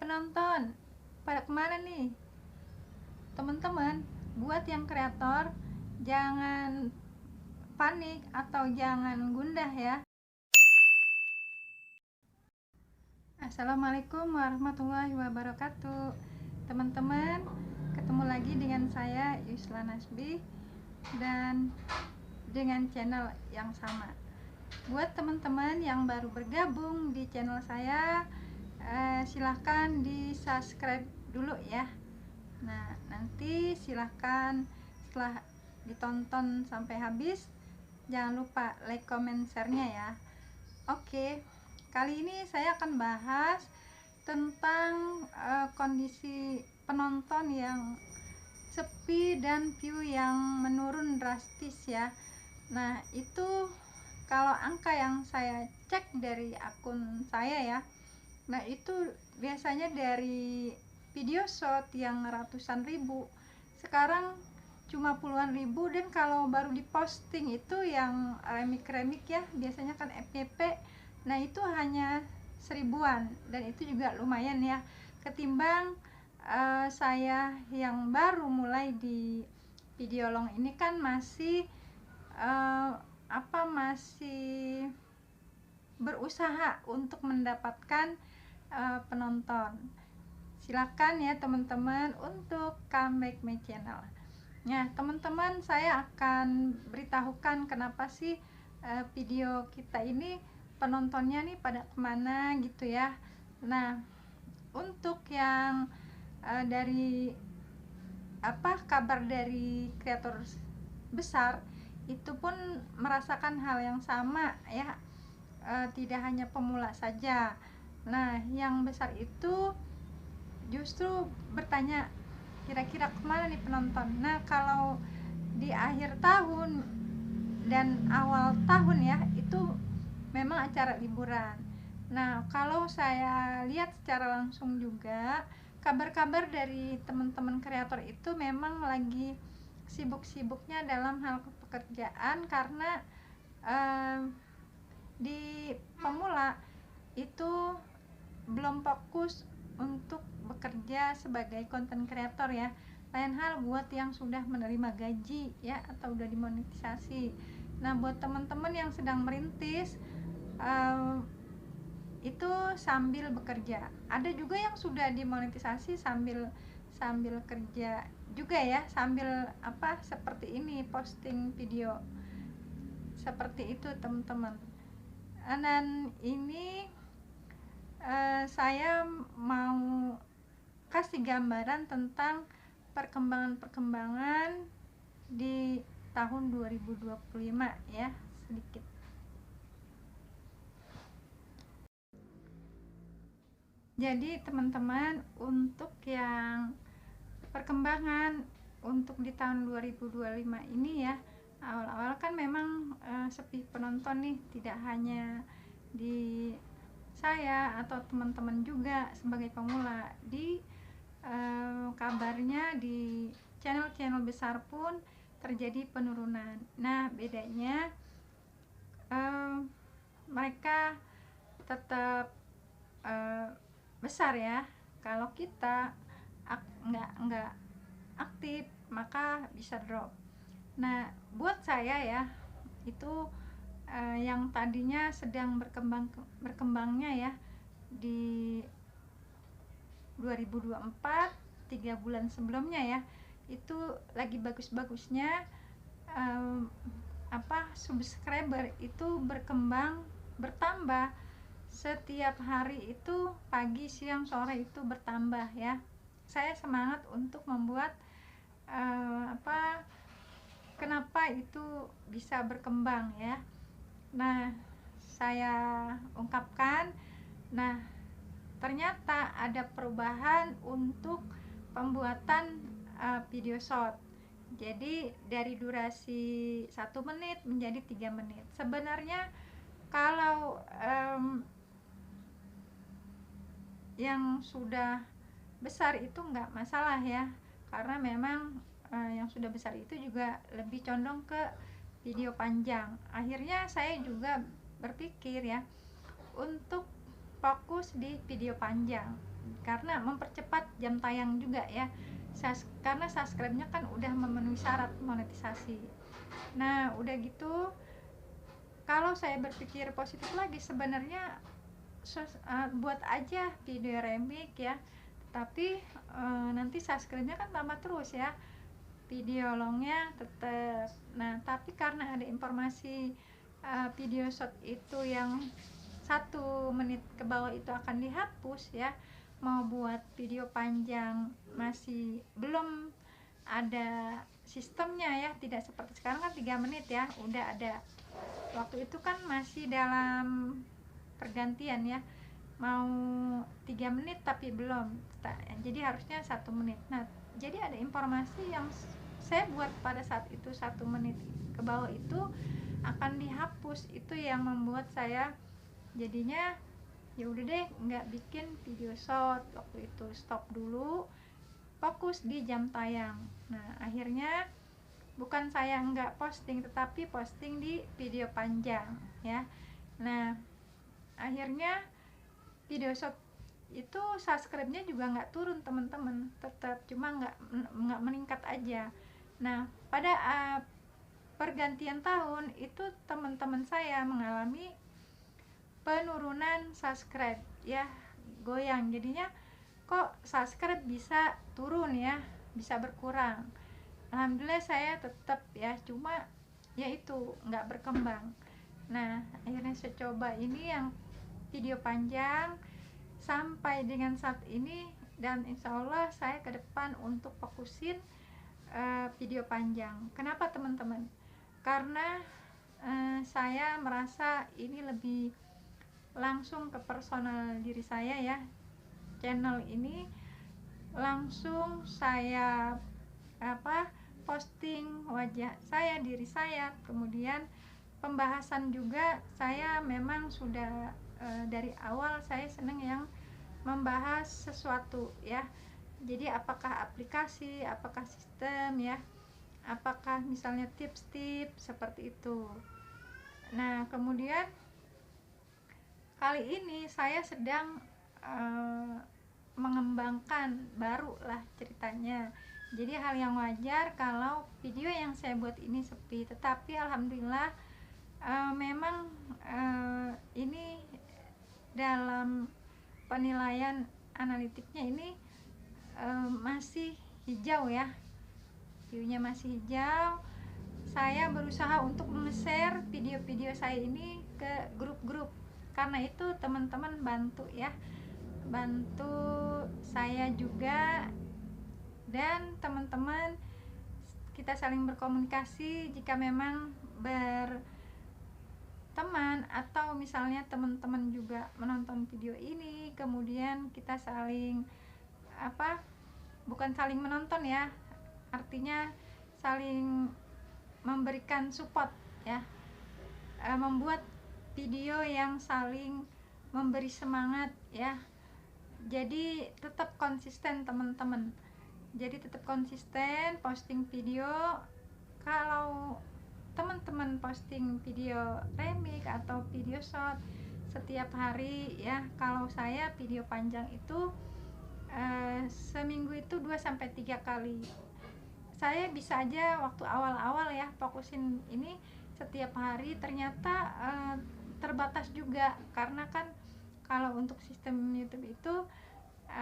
penonton, pada kemana nih? Teman-teman, buat yang kreator, jangan panik atau jangan gundah ya. Assalamualaikum warahmatullahi wabarakatuh. Teman-teman, ketemu lagi dengan saya Yusla Nasbi dan dengan channel yang sama. Buat teman-teman yang baru bergabung di channel saya, silahkan di subscribe dulu ya. Nah, nanti silahkan setelah ditonton sampai habis, jangan lupa like, comment, share-nya ya. Oke, kali ini saya akan bahas tentang kondisi penonton yang sepi dan view yang menurun drastis ya. Nah, itu kalau angka yang saya cek dari akun saya ya, nah itu biasanya dari video shot yang ratusan ribu, sekarang cuma puluhan ribu. Dan kalau baru diposting itu yang remik-remik ya, biasanya kan FYP, nah itu hanya seribuan. Dan itu juga lumayan ya, ketimbang saya yang baru mulai di video long ini kan masih masih berusaha untuk mendapatkan penonton. Silakan ya teman-teman untuk come back my channel. Nah teman-teman, saya akan beritahukan kenapa sih video kita ini penontonnya nih pada kemana gitu ya. Nah, untuk yang dari kabar dari kreator besar itu pun merasakan hal yang sama ya, tidak hanya pemula saja. Nah, yang besar itu justru bertanya, kira-kira kemana nih penonton. Nah, kalau di akhir tahun dan awal tahun ya, itu memang acara liburan. Nah, kalau saya lihat secara langsung juga, kabar-kabar dari teman-teman kreator itu memang lagi sibuk-sibuknya dalam hal pekerjaan, karena di pemula itu belum fokus untuk bekerja sebagai konten kreator ya. Lain hal buat yang sudah menerima gaji ya, atau udah dimonetisasi. Nah, buat teman-teman yang sedang merintis, itu sambil bekerja. Ada juga yang sudah dimonetisasi sambil kerja juga ya, sambil seperti ini, posting video seperti itu teman-teman. Dan ini saya mau kasih gambaran tentang perkembangan di tahun 2025 ya, sedikit. Jadi teman-teman, untuk yang perkembangan untuk di tahun 2025 ini ya, awal-awal kan memang sepi penonton nih, tidak hanya di saya atau teman-teman juga sebagai pemula. Di kabarnya di channel-channel besar pun terjadi penurunan. Nah, bedanya mereka tetap besar ya. Kalau kita nggak aktif, maka bisa drop. Nah, buat saya ya, itu yang tadinya sedang berkembangnya ya di 2024, 3 bulan sebelumnya ya, itu lagi bagus-bagusnya subscriber itu bertambah setiap hari, itu pagi, siang, sore itu bertambah ya. Saya semangat untuk membuat kenapa itu bisa berkembang ya. Nah, saya ungkapkan. Nah, ternyata ada perubahan untuk pembuatan video short. Jadi dari durasi 1 menit menjadi 3 menit. Sebenarnya kalau yang sudah besar itu nggak masalah ya, karena memang yang sudah besar itu juga lebih condong ke video panjang. Akhirnya saya juga berpikir ya untuk fokus di video panjang. karena mempercepat jam tayang juga ya. Karena subscribe-nya kan udah memenuhi syarat monetisasi. Nah udah gitu, kalau saya berpikir positif lagi, sebenarnya buat aja video remix ya, tapi nanti subscribe-nya kan tambah terus ya, video longnya tetap. Nah tapi karena ada informasi video short itu yang 1 menit ke bawah itu akan dihapus ya, mau buat video panjang masih belum ada sistemnya ya, tidak seperti sekarang kan 3 menit ya udah ada. Waktu itu kan masih dalam pergantian ya, mau 3 menit tapi belum, jadi harusnya 1 menit. Nah jadi ada informasi yang saya buat pada saat itu 1 menit ke bawah itu akan dihapus. Itu yang membuat saya jadinya ya udah deh nggak bikin video short. Waktu itu stop dulu, fokus di jam tayang. Nah akhirnya bukan saya nggak posting, tetapi posting di video panjang ya. Nah akhirnya video short itu subscribe-nya juga nggak turun teman-teman, tetap cuma nggak meningkat aja. Nah pada pergantian tahun itu teman-teman saya mengalami penurunan subscribe ya, goyang. Jadinya kok subscribe bisa turun ya, bisa berkurang. Alhamdulillah saya tetap ya, cuma ya itu nggak berkembang. Nah akhirnya saya coba ini yang video panjang sampai dengan saat ini, dan insya Allah saya ke depan untuk fokusin video panjang. Kenapa teman-teman? Karena saya merasa ini lebih langsung ke personal diri saya ya. Channel ini langsung saya posting wajah saya, diri saya, kemudian pembahasan juga. Saya memang sudah dari awal saya senang yang membahas sesuatu ya. Jadi apakah aplikasi, apakah sistem ya, apakah misalnya tips-tips seperti itu. Nah kemudian kali ini saya sedang mengembangkan, baru lah ceritanya. Jadi hal yang wajar kalau video yang saya buat ini sepi, tetapi alhamdulillah memang ini dalam penilaian analitiknya ini masih hijau ya, viewnya masih hijau. Saya berusaha untuk nge-share video-video saya ini ke grup-grup, karena itu teman-teman bantu ya, bantu saya juga, dan teman-teman kita saling berkomunikasi. Jika memang berteman atau misalnya teman-teman juga menonton video ini, kemudian kita saling bukan saling menonton ya, artinya saling memberikan support ya, membuat video yang saling memberi semangat ya. Jadi tetap konsisten teman-teman, jadi tetap konsisten posting video. Kalau teman-teman posting video remix atau video short setiap hari ya, kalau saya video panjang itu seminggu itu 2-3 kali. Saya bisa aja waktu awal-awal ya fokusin ini setiap hari, ternyata terbatas juga, karena kan kalau untuk sistem YouTube itu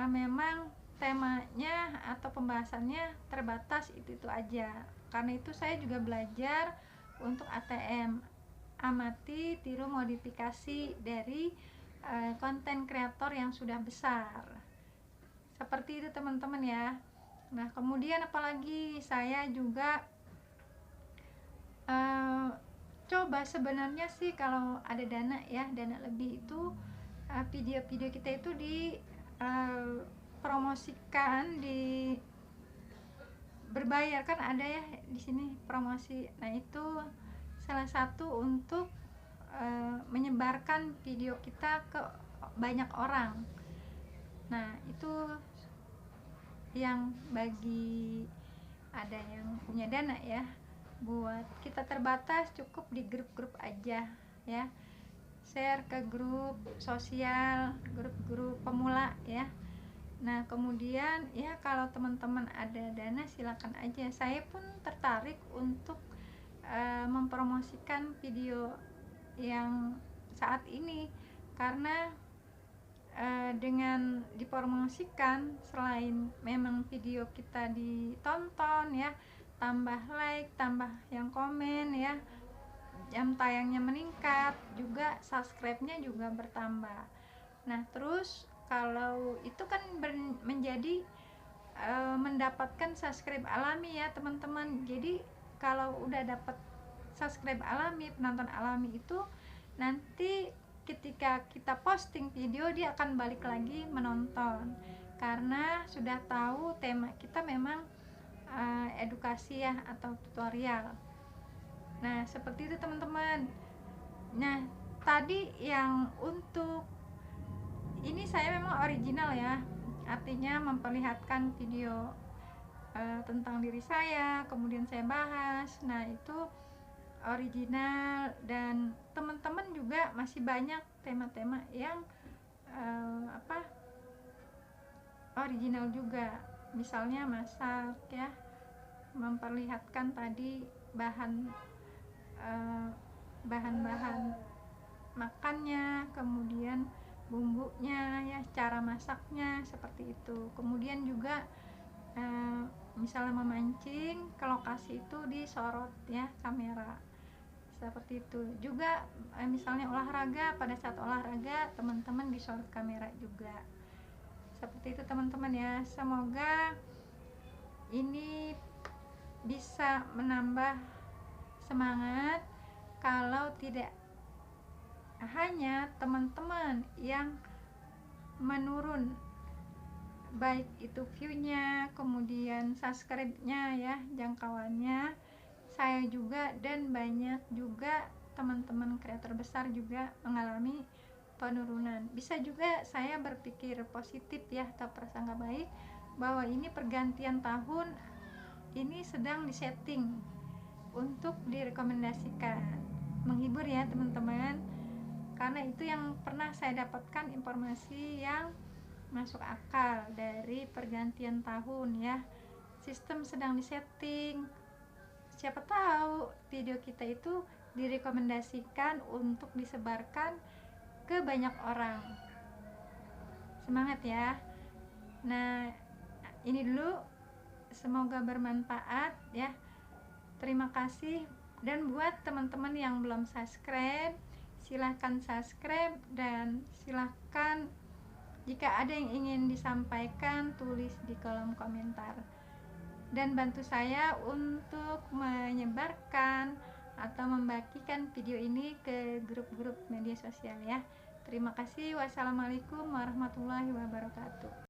memang temanya atau pembahasannya terbatas itu aja. Karena itu saya juga belajar untuk ATM, amati, tiru, modifikasi dari konten kreator yang sudah besar. Seperti itu teman-teman ya. Nah kemudian apalagi saya juga coba sebenarnya sih kalau ada dana ya, dana lebih itu video-video kita itu promosikan, di berbayar kan ada ya di sini promosi. Nah itu salah satu untuk menyebarkan video kita ke banyak orang. Nah itu yang bagi ada yang punya dana ya, buat kita terbatas cukup di grup-grup aja ya, share ke grup sosial, grup-grup pemula ya. Nah, kemudian ya kalau teman-teman ada dana silakan aja. Saya pun tertarik untuk mempromosikan video yang saat ini, karena dengan dipromosikan, selain memang video kita ditonton ya, tambah like, tambah yang komen ya, jam tayangnya meningkat, juga subscribe-nya juga bertambah. Nah, terus kalau itu kan menjadi mendapatkan subscribe alami ya teman-teman. Jadi kalau udah dapat subscribe alami, penonton alami itu, nanti ketika kita posting video dia akan balik lagi menonton, karena sudah tahu tema kita memang edukasi ya, atau tutorial. Nah, seperti itu teman-teman. Nah, tadi yang untuk ini saya memang original ya, artinya memperlihatkan video tentang diri saya, kemudian saya bahas. Nah, itu original, dan teman-teman juga masih banyak tema-tema yang original juga, misalnya masak ya, memperlihatkan tadi bahan-bahan makannya, kemudian bumbunya ya, cara masaknya seperti itu. Kemudian juga misalnya memancing ke lokasi itu disorot ya kamera, seperti itu juga. Misalnya olahraga, pada saat olahraga teman-teman disorot kamera juga, seperti itu teman-teman ya. Semoga ini bisa menambah semangat. Kalau tidak hanya teman-teman yang menurun, baik itu view-nya, kemudian subscribe-nya ya, jangkauannya, saya juga dan banyak juga teman-teman kreator besar juga mengalami penurunan. Bisa juga saya berpikir positif ya, atau prasangka baik, bahwa ini pergantian tahun, ini sedang disetting untuk direkomendasikan, menghibur ya teman-teman, karena itu yang pernah saya dapatkan informasi yang masuk akal dari pergantian tahun ya. Sistem sedang disetting, siapa tahu video kita itu direkomendasikan untuk disebarkan ke banyak orang. Semangat ya. Nah, ini dulu, semoga bermanfaat ya. Terima kasih. Dan buat teman-teman yang belum subscribe, silahkan subscribe, dan silahkan jika ada yang ingin disampaikan tulis di kolom komentar, dan bantu saya untuk menyebarkan atau membagikan video ini ke grup-grup media sosial ya. Terima kasih. Wassalamualaikum warahmatullahi wabarakatuh.